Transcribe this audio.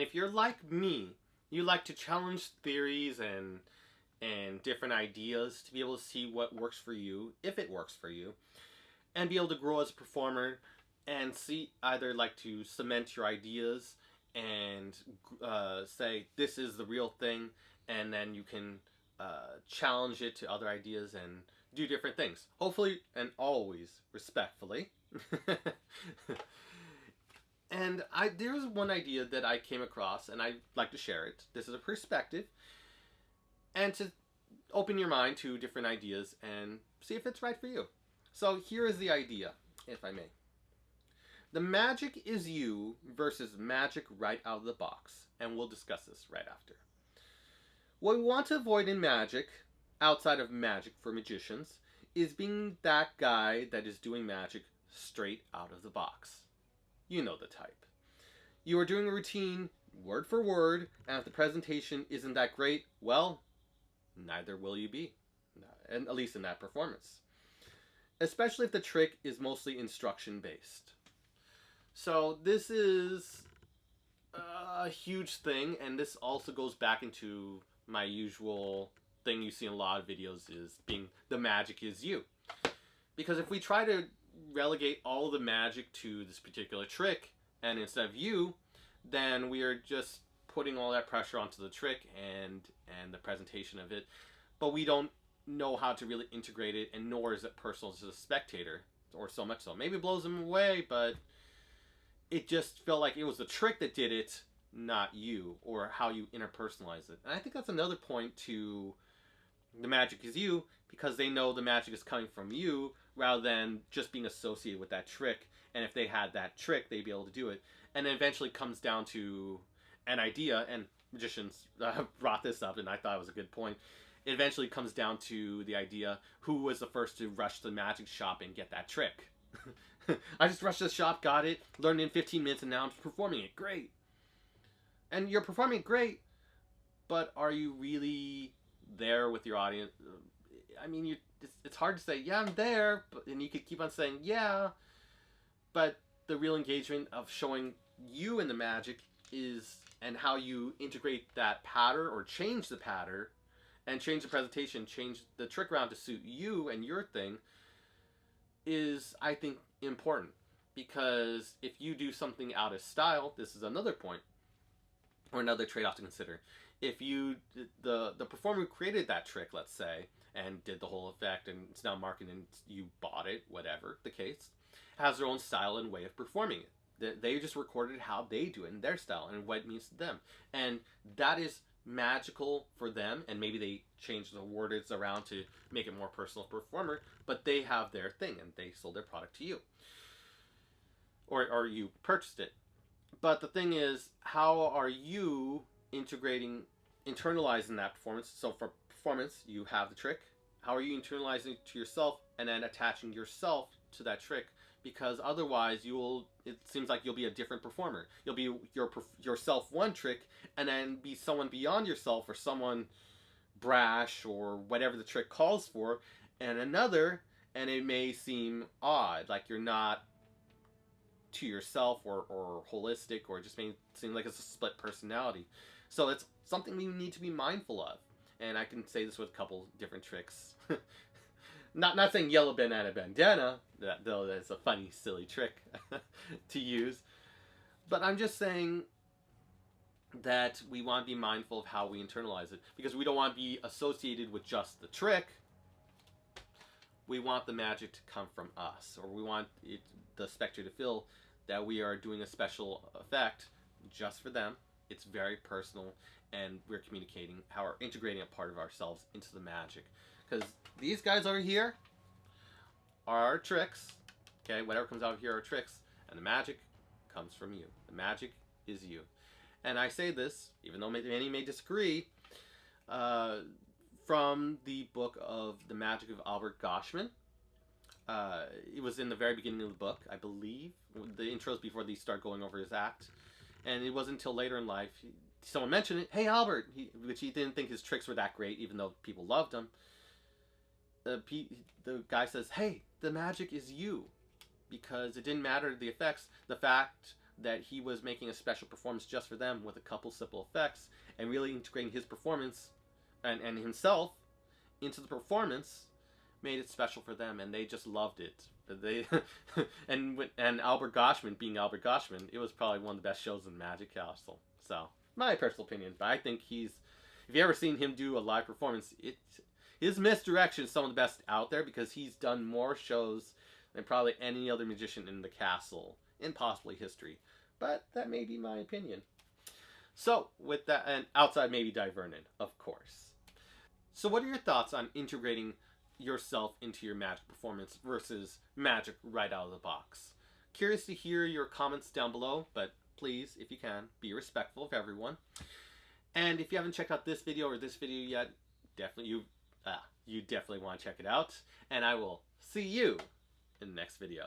If you're like me, you like to challenge theories and different ideas to be able to see what works for you, if it works for you, and be able to grow as a performer and see either like to cement your ideas and say this is the real thing, and then you can challenge it to other ideas and do different things. Hopefully and always respectfully. And there's one idea that I came across, and I'd like to share it. This is a perspective, and to open your mind to different ideas and see if it's right for you. So here is the idea, if I may. The magic is you versus magic right out of the box, and we'll discuss this right after. What we want to avoid in magic, outside of magic for magicians, is being that guy that is doing magic straight out of the box. You know the type. You are doing a routine word for word, and if the presentation isn't that great, well, neither will you be, and at least in that performance. Especially if the trick is mostly instruction based. So this is a huge thing, and this also goes back into my usual thing you see in a lot of videos, is being the magic is you. Because if we try to relegate all the magic to this particular trick and instead of you, then we are just putting all that pressure onto the trick and the presentation of it, but we don't know how to really integrate it, and nor is it personal to the spectator, or so much so. Maybe it blows them away, but it just felt like it was the trick that did it, not you, or how you interpersonalize it. And I think that's another point to the magic is you, because they know the magic is coming from you rather than just being associated with that trick. And if they had that trick, they'd be able to do it. And then eventually comes down to an idea, and magicians brought this up, and I thought it was a good point. It eventually comes down to the idea, who was the first to rush to the magic shop and get that trick? I just rushed to the shop, got it, learned it in 15 minutes, and now I'm performing it. Great. And you're performing it great, but are you really there with your audience? I mean, it's hard to say, yeah, I'm there, and you could keep on saying, yeah, but the real engagement of showing you in the magic is, and how you integrate that pattern or change the pattern and change the presentation, change the trick around to suit you and your thing, is, I think, important. Because if you do something out of style, this is another point, or another trade-off to consider. If you, the performer who created that trick, let's say, and did the whole effect, and it's now marketed and you bought it, whatever the case, has their own style and way of performing it. They just recorded how they do it in their style and what it means to them. And that is magical for them, and maybe they change the wordage around to make it more personal to the performer, but they have their thing, and they sold their product to you. Or you purchased it. But the thing is, how are you internalizing that performance? So for performance, you have the trick. How are you internalizing it to yourself and then attaching yourself to that trick? Because otherwise, it seems like you'll be a different performer. You'll be yourself one trick, and then be someone beyond yourself, or someone brash, or whatever the trick calls for, and another, and it may seem odd, like you're not to yourself or holistic, or just may seem like it's a split personality. So it's something we need to be mindful of. And I can say this with a couple different tricks. Not saying yellow banana bandana, though that's a funny, silly trick to use. But I'm just saying that we want to be mindful of how we internalize it, because we don't want to be associated with just the trick. We want the magic to come from us, or we want the spectator to feel that we are doing a special effect just for them. It's very personal, and we're communicating how we're integrating a part of ourselves into the magic. Because these guys over here are our tricks. Okay, whatever comes out of here are tricks, and the magic comes from you. The magic is you. And I say this, even though many may disagree, from the book of The Magic of Albert Goshman. It was in the very beginning of the book, I believe. The intros before they start going over his act. And it wasn't until later in life, someone mentioned it, hey Albert, which he didn't think his tricks were that great, even though people loved them. The guy says, hey, the magic is you. Because it didn't matter the effects. The fact that he was making a special performance just for them with a couple simple effects and really integrating his performance and himself into the performance made it special for them, and they just loved it. They and Albert Goshman being Albert Goshman, it was probably one of the best shows in Magic Castle. So my personal opinion, but I think he's, if you ever seen him do a live performance, his misdirection is some of the best out there because he's done more shows than probably any other magician in the castle in possibly history. But that may be my opinion. So with that, and outside maybe Di Vernon, of course. So what are your thoughts on integrating yourself into your magic performance versus magic right out of the box? Curious to hear your comments down below, but please, if you can, be respectful of everyone. And if you haven't checked out this video or this video yet, you definitely want to check it out. And I will see you in the next video.